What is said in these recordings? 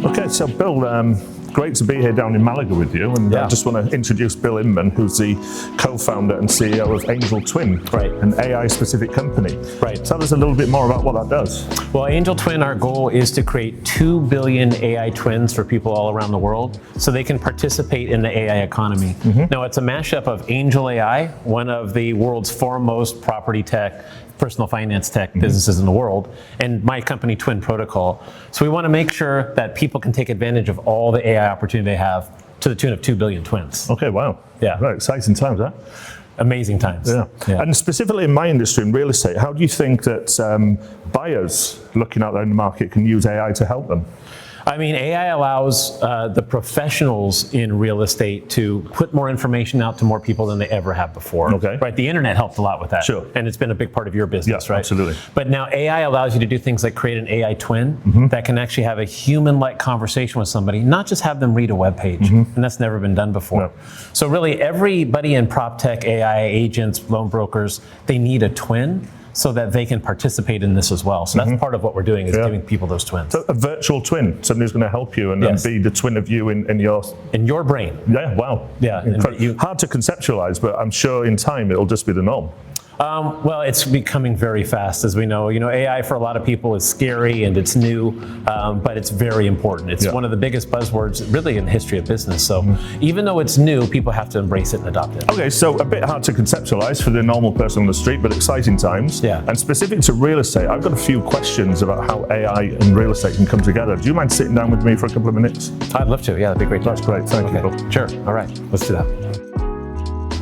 Okay, so Bill, great to be here down in Málaga with you, and I just want to introduce Bill Inman, who's the co-founder and CEO of Angel Twin, an AI-specific company. Tell us a little bit more about what that does. Well, Angel Twin, our goal is to create 2 billion AI twins for people all around the world so they can participate in the AI economy. Now, it's a mashup of Angel AI, one of the world's foremost property tech, personal finance tech businesses in the world, and my company, Twin Protocol. So we want to make sure that people can take advantage of all the AI opportunity they have to the tune of 2 billion twins. Okay, wow. Yeah. Right, exciting times, huh? Amazing times. Yeah. And specifically in my industry, in real estate, how do you think that buyers looking out there in the market can use AI to help them? I mean, AI allows the professionals in real estate to put more information out to more people than they ever have before. Okay. Right? The internet helped a lot with that. Sure. And it's been a big part of your business, right? Absolutely. But now AI allows you to do things like create an AI twin that can actually have a human-like conversation with somebody, not just have them read a web page. And that's never been done before. No. So really, everybody in prop tech, AI agents, loan brokers, they need a twin so that they can participate in this as well. So that's part of what we're doing, is giving people those twins. So a virtual twin, somebody who's going to help you and be the twin of you in your brain. Yeah, wow. Yeah. Hard to conceptualize, but I'm sure in time it'll just be the norm. Well, it's becoming very fast, as we know. You know, AI for a lot of people is scary and it's new, but it's very important. It's one of the biggest buzzwords really in the history of business. So even though it's new, people have to embrace it and adopt it. Okay, so a bit hard to conceptualize for the normal person on the street, but exciting times. Yeah. And specific to real estate, I've got a few questions about how AI and real estate can come together. Do you mind sitting down with me for a couple of minutes? I'd love to. Yeah, that'd be great. That's great. Thank you, Bill. Sure. All right. Let's do that.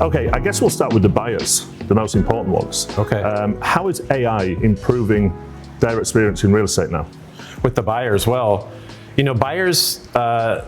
Okay, I guess we'll start with the buyers, the most important ones. Okay. How is AI improving their experience in real estate now? With the buyers, well, you know, buyers, a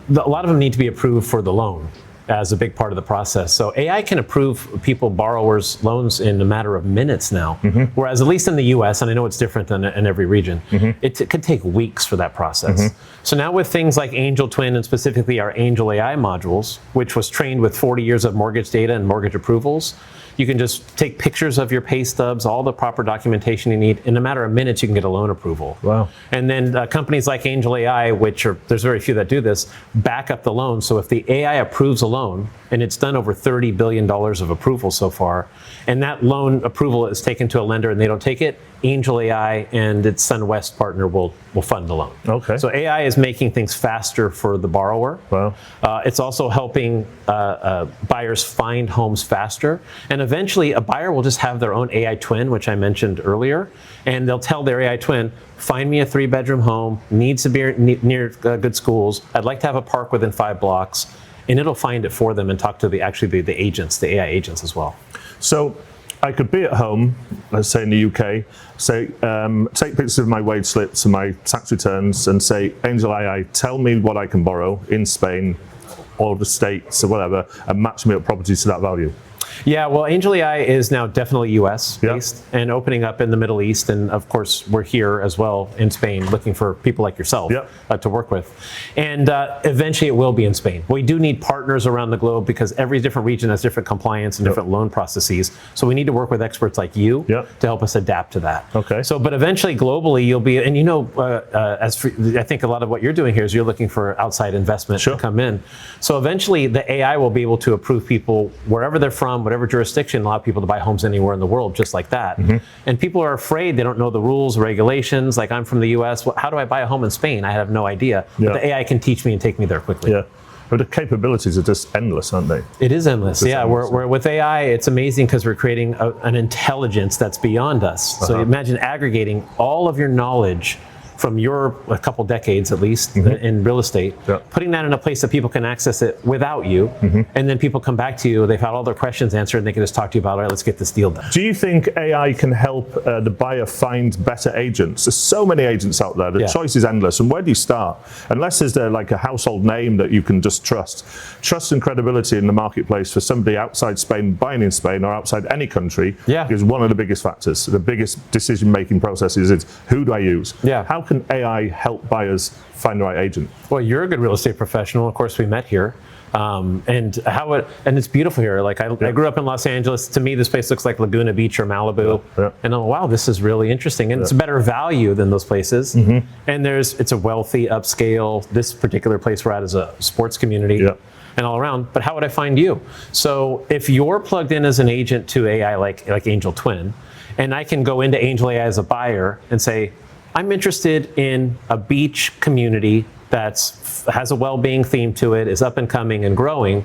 lot of them need to be approved for the loan as a big part of the process. So AI can approve borrowers' loans in a matter of minutes now, whereas at least in the US, and I know it's different than in every region, it could take weeks for that process. So now with things like Angel Twin and specifically our Angel AI modules, which was trained with 40 years of mortgage data and mortgage approvals, you can just take pictures of your pay stubs, all the proper documentation you need. In a matter of minutes, you can get a loan approval. Wow. And then companies like Angel AI, there's very few that do this, back up the loan. So if the AI approves a loan, and it's done over $30 billion of approval so far, and that loan approval is taken to a lender and they don't take it, Angel AI and its SunWest partner will fund the loan. Okay. So AI is making things faster for the borrower. Wow. It's also helping buyers find homes faster. And eventually a buyer will just have their own AI twin, which I mentioned earlier, and they'll tell their AI twin, find me a 3-bedroom home, needs to be near good schools, I'd like to have a park within 5 blocks, and it'll find it for them and talk to the agents, the AI agents as well. So I could be at home, let's say in the UK, say, take pictures of my wage slips and my tax returns and say, Angel AI, tell me what I can borrow in Spain or the States or whatever, and match me up properties to that value. Yeah, well, Angel AI is now definitely US based and opening up in the Middle East. And of course, we're here as well in Spain looking for people like yourself to work with. And eventually it will be in Spain. We do need partners around the globe because every different region has different compliance and different loan processes. So we need to work with experts like you to help us adapt to that. Okay. So, but eventually globally you'll be, and you know, I think a lot of what you're doing here is you're looking for outside investment to come in. So eventually the AI will be able to approve people wherever they're from, whatever jurisdiction, allow people to buy homes anywhere in the world just like that. And people are afraid, they don't know the rules, regulations, like I'm from the US, how do I buy a home in Spain? I have no idea. But the AI can teach me and take me there quickly. Yeah. But the capabilities are just endless, aren't they? It is endless. We're with AI, it's amazing because we're creating an intelligence that's beyond us. So imagine aggregating all of your knowledge from a couple decades at least in real estate, putting that in a place that people can access it without you, and then people come back to you, they've had all their questions answered, and they can just talk to you about, all right, let's get this deal done. Do you think AI can help the buyer find better agents? There's so many agents out there, the choice is endless, and where do you start? Unless there's like a household name that you can just trust. Trust and credibility in the marketplace for somebody outside Spain, buying in Spain, or outside any country is one of the biggest factors. The biggest decision-making process is who do I use? How can AI help buyers find the right agent? Well, you're a good real estate professional. Of course, we met here. And it's beautiful here. Like I grew up in Los Angeles. To me, this place looks like Laguna Beach or Malibu. And oh, wow, this is really interesting. And it's a better value than those places. And it's a wealthy, upscale, this particular place we're at is a sports community and all around. But how would I find you? So if you're plugged in as an agent to AI like Angel Twin, and I can go into Angel AI as a buyer and say, I'm interested in a beach community that has a well-being theme to it, is up and coming and growing,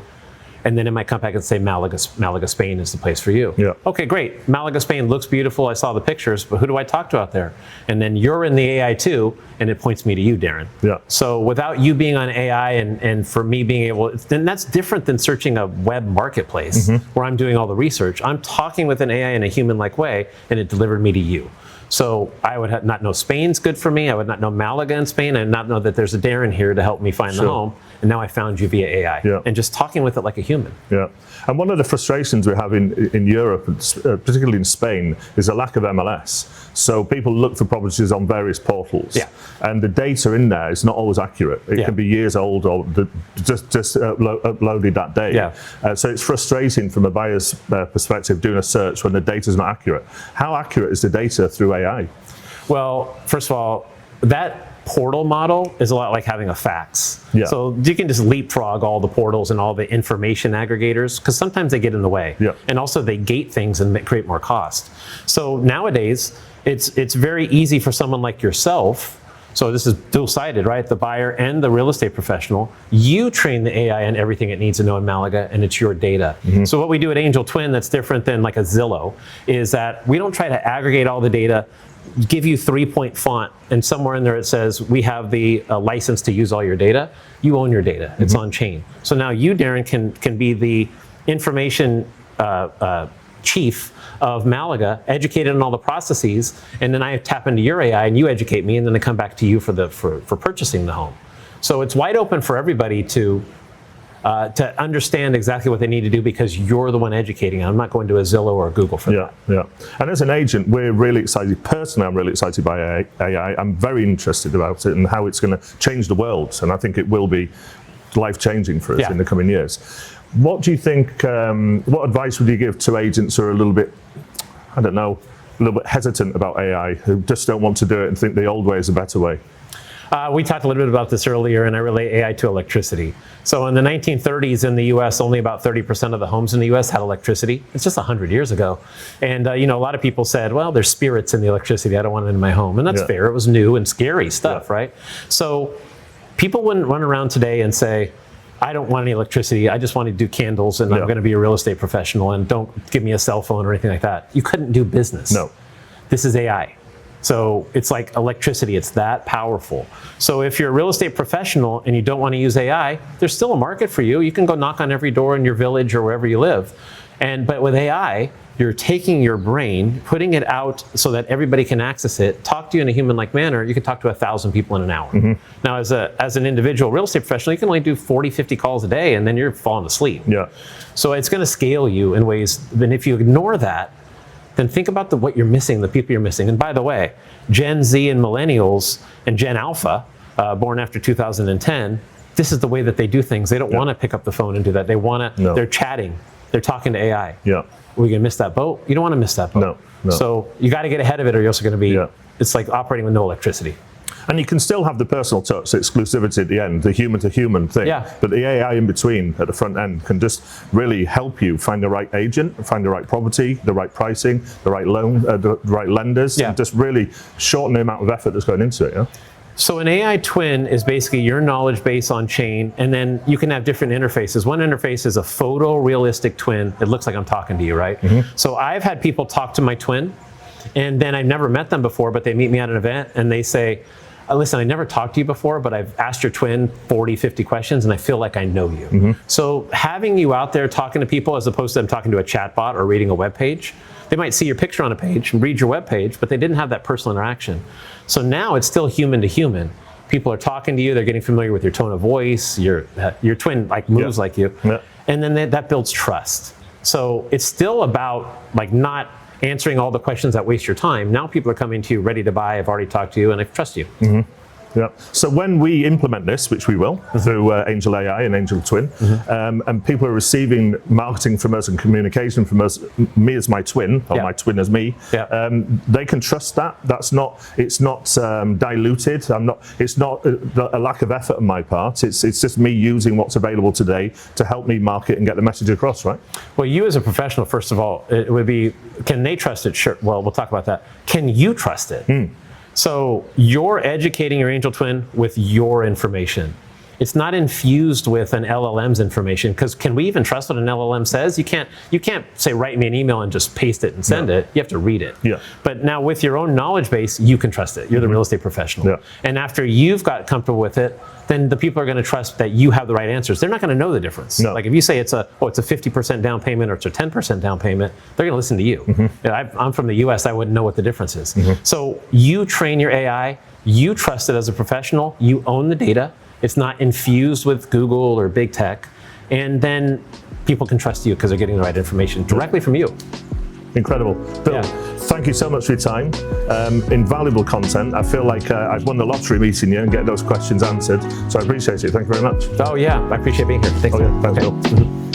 and then it might come back and say Malaga, Spain is the place for you. Okay, great. Malaga, Spain looks beautiful. I saw the pictures, but who do I talk to out there? And then you're in the AI too, and it points me to you, Darren. So without you being on AI and for me being able, then that's different than searching a web marketplace where I'm doing all the research. I'm talking with an AI in a human-like way, and it delivered me to you. So I would not know Spain's good for me. I would not know Malaga in Spain. I would not know that there's a Darren here to help me find the home. And now I found you via AI. And just talking with it like a human. And one of the frustrations we have in Europe, particularly in Spain, is a lack of MLS. So people look for properties on various portals. And the data in there is not always accurate. It can be years old or just uploaded that day. So it's frustrating from a buyer's perspective doing a search when the data is not accurate. How accurate is the data through AI? Well, first of all, that portal model is a lot like having a fax. So you can just leapfrog all the portals and all the information aggregators because sometimes they get in the way. And also they gate things and create more cost. So nowadays, it's very easy for someone like yourself. So this is dual-sided, right? The buyer and the real estate professional. You train the AI on everything it needs to know in Malaga, and it's your data. So what we do at Angel Twin that's different than like a Zillow is that we don't try to aggregate all the data, give you 3-point font, and somewhere in there it says, we have the license to use all your data. You own your data. It's on chain. So now you, Darren, can be the information chief of Malaga, educated in all the processes, and then I tap into your AI and you educate me, and then I come back to you for purchasing the home. So it's wide open for everybody to understand exactly what they need to do because you're the one educating. I'm not going to a Zillow or a Google for that. And as an agent, we're really excited. Personally, I'm really excited by AI. I'm very interested about it and how it's going to change the world. And I think it will be life-changing for us in the coming years. What do you think, what advice would you give to agents who are a little bit, I don't know, a little bit hesitant about AI, who just don't want to do it and think the old way is a better way? We talked a little bit about this earlier, and I relate AI to electricity. So in the 1930s in the US, only about 30% of the homes in the US had electricity. It's just 100 years ago. And a lot of people said, well, there's spirits in the electricity. I don't want it in my home. And that's fair. It was new and scary stuff, right? So people wouldn't run around today and say, I don't want any electricity. I just want to do candles, and I'm going to be a real estate professional, and don't give me a cell phone or anything like that. You couldn't do business. This is AI. So it's like electricity. It's that powerful. So if you're a real estate professional and you don't want to use AI, there's still a market for you. You can go knock on every door in your village or wherever you live. But with AI, you're taking your brain, putting it out so that everybody can access it, talk to you in a human-like manner. You can talk to 1,000 people in an hour. Now, as an individual real estate professional, you can only do 40, 50 calls a day, and then you're falling asleep. So it's going to scale you in ways, then if you ignore that, then think about what you're missing, the people you're missing. And by the way, Gen Z and millennials and Gen Alpha, born after 2010, this is the way that they do things. They don't want to pick up the phone and do that. They want to, they're chatting. They're talking to AI. Are we going to miss that boat? You don't want to miss that boat. So you got to get ahead of it, or you're also going to be, it's like operating with no electricity. And you can still have the personal touch, the exclusivity at the end, the human-to-human thing. But the AI in between at the front end can just really help you find the right agent, find the right property, the right pricing, the right loan, the right lenders, and just really shorten the amount of effort that's going into it. So an AI twin is basically your knowledge base on chain, and then you can have different interfaces. One interface is a photorealistic twin. It looks like I'm talking to you, right? So I've had people talk to my twin, and then I've never met them before, but they meet me at an event, and they say, listen, I never talked to you before, but I've asked your twin 40, 50 questions, and I feel like I know you. So having you out there talking to people as opposed to them talking to a chatbot or reading a web page, they might see your picture on a page and read your web page, but they didn't have that personal interaction. So now it's still human to human. People are talking to you, they're getting familiar with your tone of voice, your twin moves like you, and then that builds trust. So it's still about not answering all the questions that waste your time. Now people are coming to you ready to buy. I've already talked to you and I trust you. Yeah. So when we implement this, which we will through Angel AI and Angel Twin, and people are receiving marketing from us and communication from us, me as my twin or my twin as me, they can trust that. It's not diluted. It's not a lack of effort on my part. It's just me using what's available today to help me market and get the message across. Right. Well, you as a professional, first of all, it would be, can they trust it? Sure. Well, we'll talk about that. Can you trust it? So you're educating your Angel Twin with your information. It's not infused with an LLM's information, because can we even trust what an LLM says? You can't say, write me an email and just paste it and send it. You have to read it. Yeah. But now with your own knowledge base, you can trust it. You're the real estate professional. Yeah. And after you've got comfortable with it, then the people are going to trust that you have the right answers. They're not going to know the difference. No. Like if you say it's a 50% down payment or it's a 10% down payment, they're going to listen to you. I'm from the US, I wouldn't know what the difference is. So you train your AI, you trust it as a professional, you own the data. It's not infused with Google or big tech. And then people can trust you because they're getting the right information directly from you. Incredible. Bill, thank you so much for your time. Invaluable content. I feel like I've won the lottery meeting you and getting those questions answered. So I appreciate it. Thank you very much. Oh yeah, I appreciate being here. Thanks. Thanks, Bill.